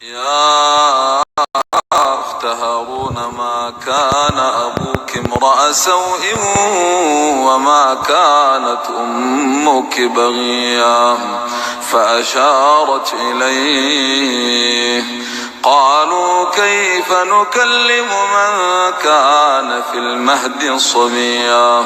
يا أخت هارون ما كان أبوك امرأ سوء وما كانت أمك بغيا فأشارت إليه. قالوا كيف نكلم من كان في المهد صبيا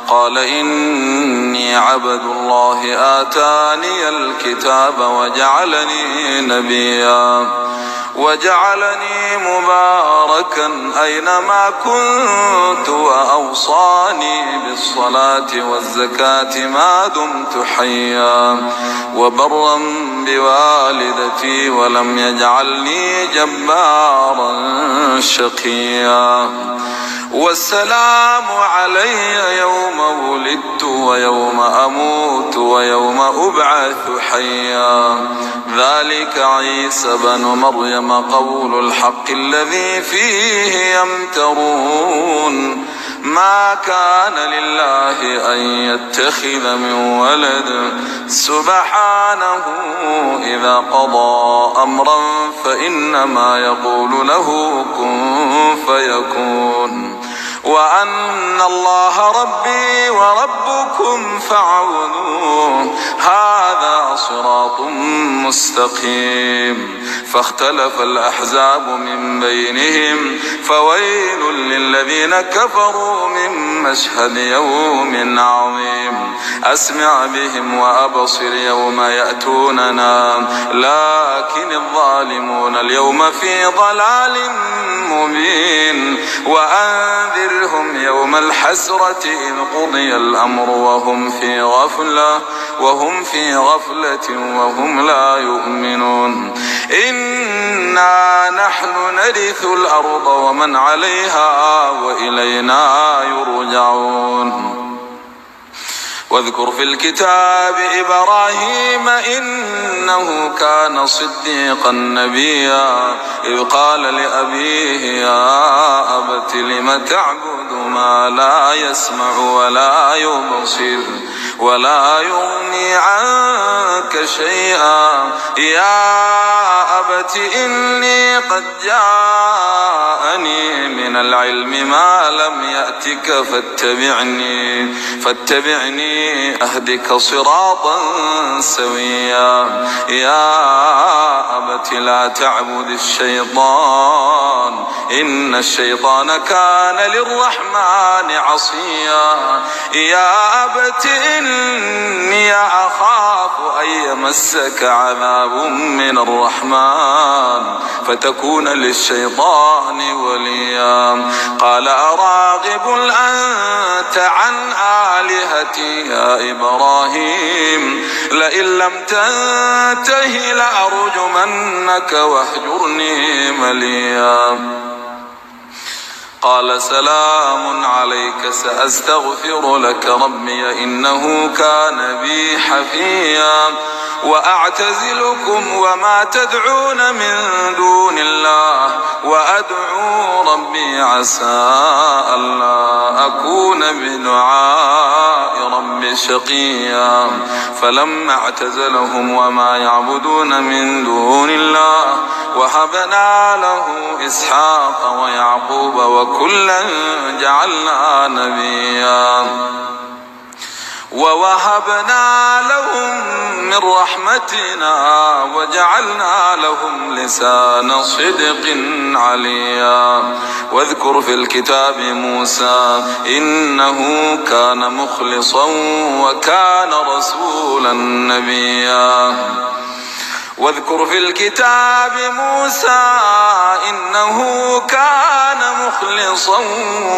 قال إني عبد الله آتاني الكتاب وجعلني نبيا وجعلني مباركا أينما كنت وأوصاني بالصلاة والزكاة ما دمت حيا وبرا بوالدتي ولم يجعلني جبارا شقيا والسلام علي يوم ولدت ويوم أموت ويوم أبعث حيا ذلك عيسى بن مريم قول الحق الذي فيه يمترون ما كان لله أن يتخذ من ولد سبحانه إذا قضى أمرا فإنما يقول له كن فيكون وأن الله ربي وربكم فاعبدوه هذا صراط مستقيم. فاختلف الأحزاب من بينهم فويل للذين كفروا من مشهد يوم عظيم. أسمع بهم وأبصر يوم يأتوننا لكن الظالمون اليوم في ضلال مبين. وأنذرهم يوم الحسرة إذ قضي الأمر وهم في غفلة وهم لا يؤمنون. إنا نحن نرث الأرض ومن عليها وإلينا يرجعون. واذكر في الكتاب إبراهيم إنه كان صديقا نبيا إذ قال لأبيه يا أبت لم تعبد ما لا يسمع ولا يبصر ولا يغني عنك شيئا يا أبت إني قد جاءني من العلم ما لم يأتك فاتبعني أهدك صراطا سويا يا أبت لا تعبد الشيطان إن الشيطان كان للرحمن عصيا يا أبت إني أخاف أن يمسك عذاب من الرحمن فتكون للشيطان وليا قال أراغب أنت عن آلهتي يا إبراهيم لئن لم تنته لأرجمنك واهجرني مليا قال سلام عليك سأستغفر لك ربي إنه كان بي حفيا وأعتزلكم وما تدعون من دون الله وأدعو ربي عسى ألا أكون بدعاء ربي شقيا فلما اعتزلهم وما يعبدون من دون الله وهبنا له إسحاق ويعقوب وكلا جعلنا نبيا ووهبنا لهم من رحمتنا وجعلنا لهم لسان صدق عليا واذكر في الكتاب موسى إنه كان مخلصا وكان رسولا نبيا واذكر في الكتاب موسى إنه كان مخلصا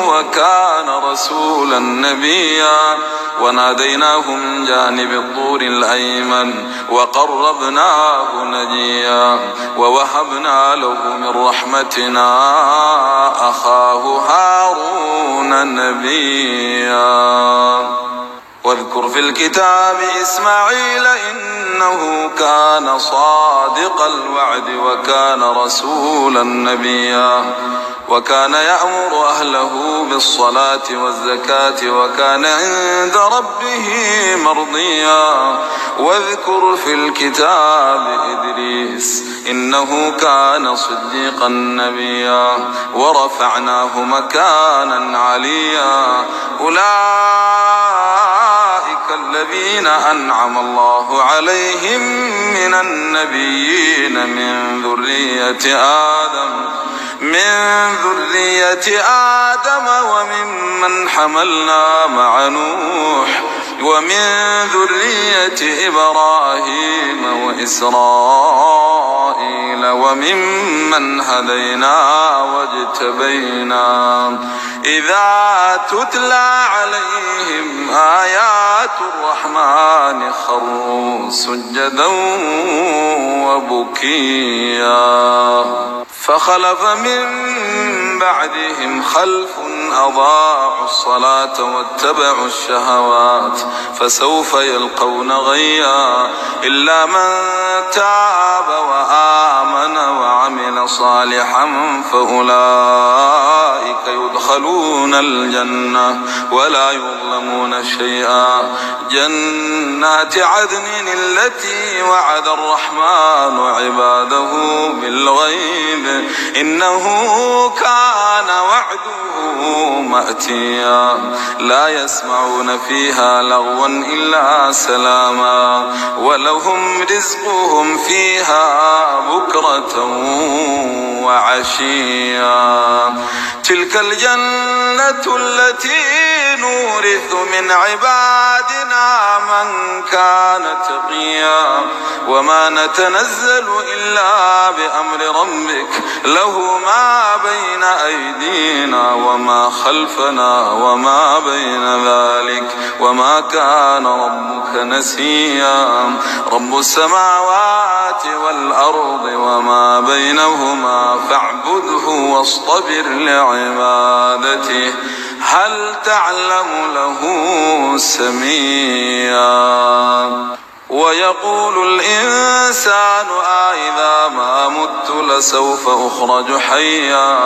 وكان رسولا نبيا وناديناه من جانب الطور الأيمن وقربناه نجيا ووهبنا له من رحمتنا أخاه هارون نبيا واذكر في الكتاب إسماعيل إنه كان صادق الوعد وكان رسولا نبيا وكان يأمر أهله بالصلاة والزكاة وكان عند ربه مرضيا واذكر في الكتاب إدريس إنه كان صديقا نبيا ورفعناه مكانا عليا أولئك الذين أنعم الله عليهم من النبيين من ذرية آدم وممن حملنا مع نوح ومن ذرية إبراهيم وإسرائيل وممن هدينا واجتبينا إذا تتلى عليهم آيات الرحمن خروا سجدا وبكيا فخلف من بعدهم خلف أضاعوا الصلاة واتبعوا الشهوات فسوف يلقون غيا إلا من تاب وآمن وعمل صالحا فأولئك يدخلون الجنة ولا يظلمون شيئا جنات عدن التي وعد الرحمن عباده بالغيب إنه كان وعده مأتيا لا يسمعون فيها لغوا إلا سلاما ولهم رزقهم فيها بكرة وعشيا تلك الجنة التي نورث من عبادنا من كان تقيا وما نتنزل إلا بأمر ربك له ما بين أيدينا وما خلفنا وما بين ذلك وما كان ربك نسيا رب السماوات والأرض وما بينهما فاعبده واصطبر لعبادته هل تعلم له سميا ويقول الإنسان أإذا ما مت لسوف أخرج حيا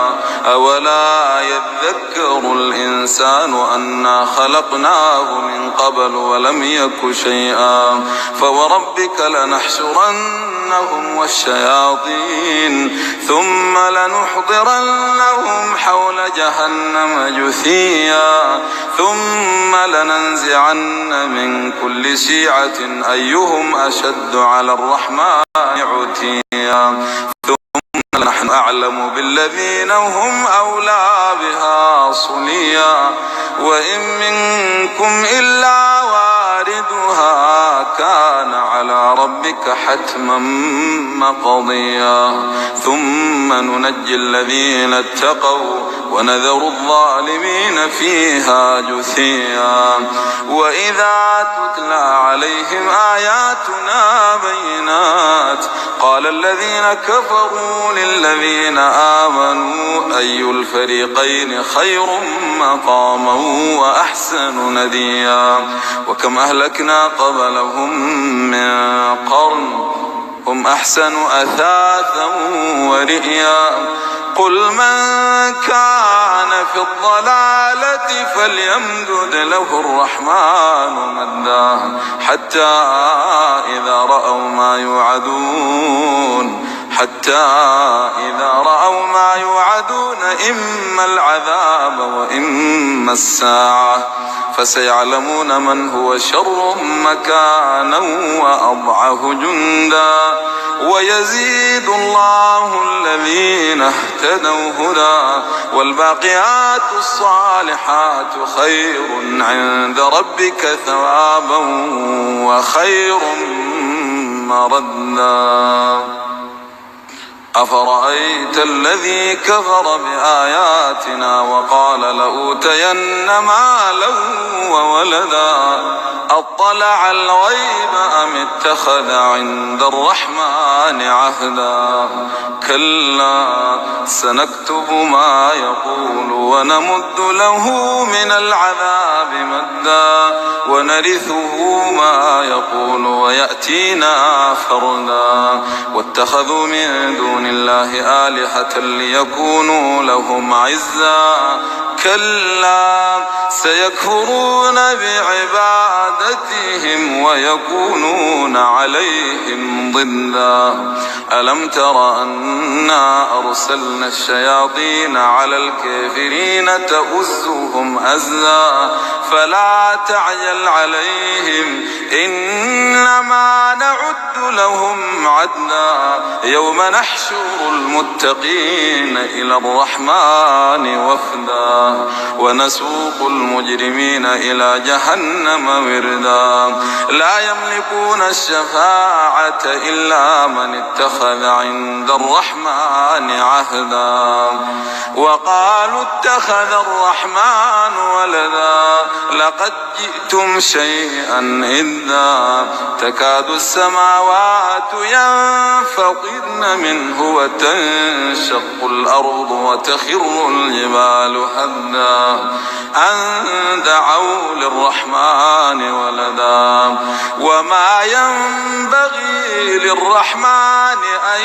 أولا يذكر الإنسان أنا خلقناه من قبل ولم يك شيئا فوربك لنحشرنهم والشياطين ثم لنحضرنهم حول جهنم جثيا ثم لننزعن من كل شيعة أيهم أشد على الرحمن عتيا ثم نحن أعلم بالذين هم أولى بها صليا وإن منكم إلا واردها كان على ربك حتما مقضيا ثم ننجي الذين اتقوا ونذر الظالمين فيها جثيا وإذا تتلى عليهم آياتنا بينات قال الذين كفروا للذين آمنوا أي الفريقين خير مقاما وأحسن نديا وكم أهلكنا قبلهم من قرن هم أحسن أثاثا ورئيا قل من كان في الضلالة فليمدد له الرحمن مدا حتى إذا رأوا ما يوعدون إما العذاب وإما الساعة فسيعلمون من هو شر مكانا وأضعف جندا ويزيد الله الذين اهتدوا هدى والباقيات الصالحات خير عند ربك ثوابا وخير مردا أفرأيت الذي كفر بآياتنا وقال لأوتين مالا وولدا أطلع الغيب أم اتخذ عند الرحمن عهدا كلا سنكتب ما يقول ونمد له من العذاب مدا ونرثه ما يقول ويأتينا فردا واتخذوا من دون دون الله آلهة ليكونوا لهم عزا كلا سيكفرون بعبادتهم ويكونون عليهم ضدا ألم تر أنا أرسلنا الشياطين على الكافرين تؤزهم أزا فلا تعجل عليهم إنما نعد لهم عدا يوم نحشر المتقين إلى الرحمن وفدا ونسوق المجرمين إلى جهنم وردا لا يملكون الشفاعة إلا من اتخذ عند الرحمن عهدا وقالوا اتخذ الرحمن ولدا لقد جئتم شيئا إدا تكاد السماوات ينفطرن منه وتنشق الأرض وتخر الجبال هدا أن دعوا للرحمن ولدا وما ينبغي للرحمن أن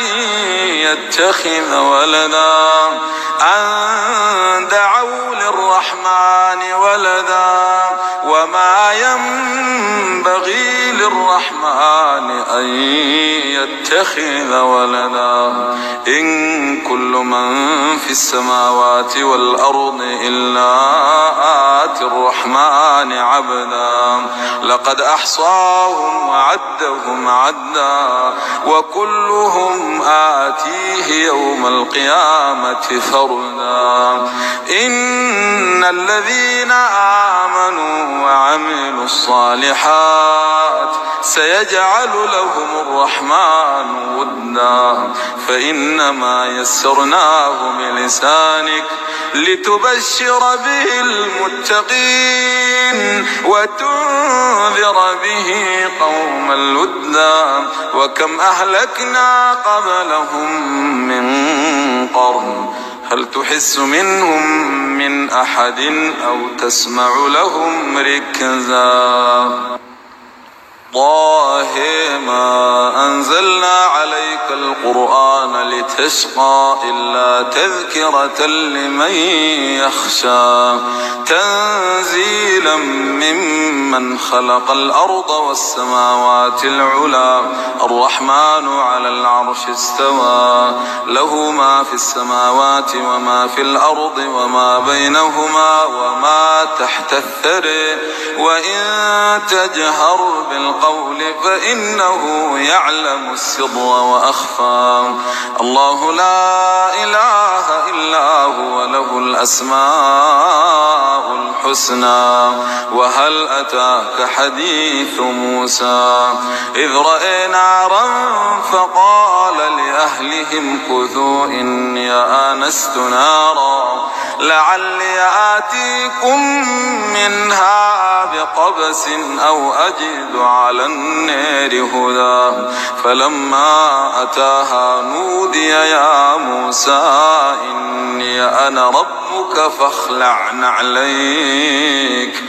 يتخذ ولدا أن دعوا للرحمن ولدا وما ينبغي للرحمن أن يتخذ ولدا إن كل من في السماوات والأرض إلا آتي الرحمن عبدا لقد أحصاهم وعدهم عدا وكلهم آتيه يوم القيامة فردا إن الذين آمنوا وعملوا الصالحات سيجعل لهم الرحمن ودا فإنما يسرناه بلسانك لتبشر به المتقين وتنذر به قوما لدا وكم أهلكنا قبلهم من قرن هل تحس منهم من أحد أو تسمع لهم ركزا طه ما أنزلنا عليك القرآن لتشقى إلا تذكرة لمن يخشى تنزيلا ممن خلق الأرض والسماوات العلى الرحمن على العرش استوى له ما في السماوات وما في الأرض وما بينهما وما تحت الثرى وإن تجهر بالقول فإنه يعلم السر وأخفى الله لا إله إلا هو له الأسماء الحسنى وهل أتاك حديث موسى إذ رأى نارا فقال لأهلهم كثوا إني آنست نارا لعلي آتيكم منها بقبس أو أجد على النار هدى فلما أتاها نودي يا موسى إني أنا ربك فاخلع نعليك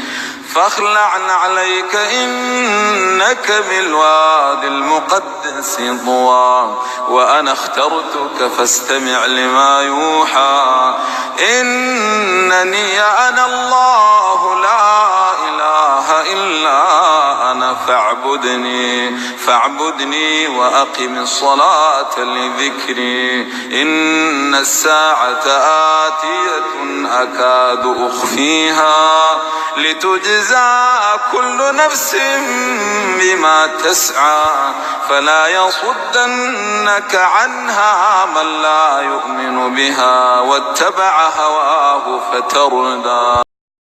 إنك بالوادي المقدس طوى وأنا اخترتك فاستمع لما يوحى إنني أنا الله لا إله إلا أنا فاعبدني وأقم الصلاة لذكري إن الساعة آتية أكاد أخفيها لتجزى كل نفس بما تسعى فلا يصدنك عنها من لا يؤمن بها واتبع هواه فتردى